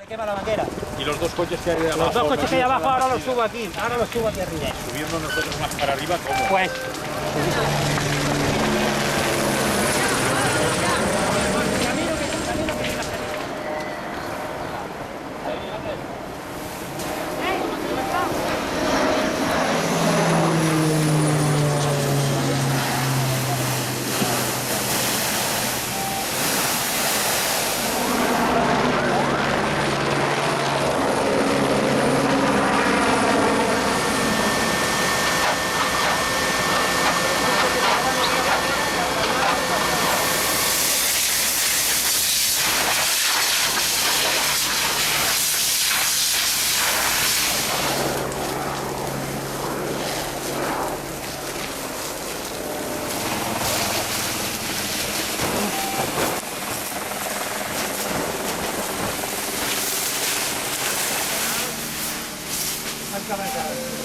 Se quema la manguera. Y los dos coches que hay abajo. Los dos coches que hay abajo ahora los subo aquí. Ahora los subo aquí arriba. Subiendo nosotros más para arriba, ¿cómo? Pues.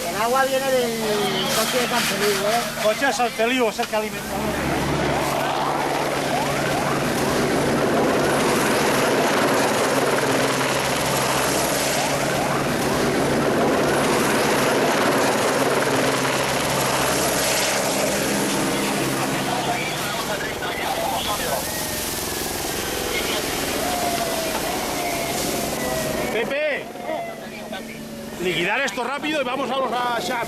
El agua viene del coche de Campelillo, ¿eh? Coche de Saltelío es el que alimenta. Pepe, liquidar esto rápido y vamos a los a Shad.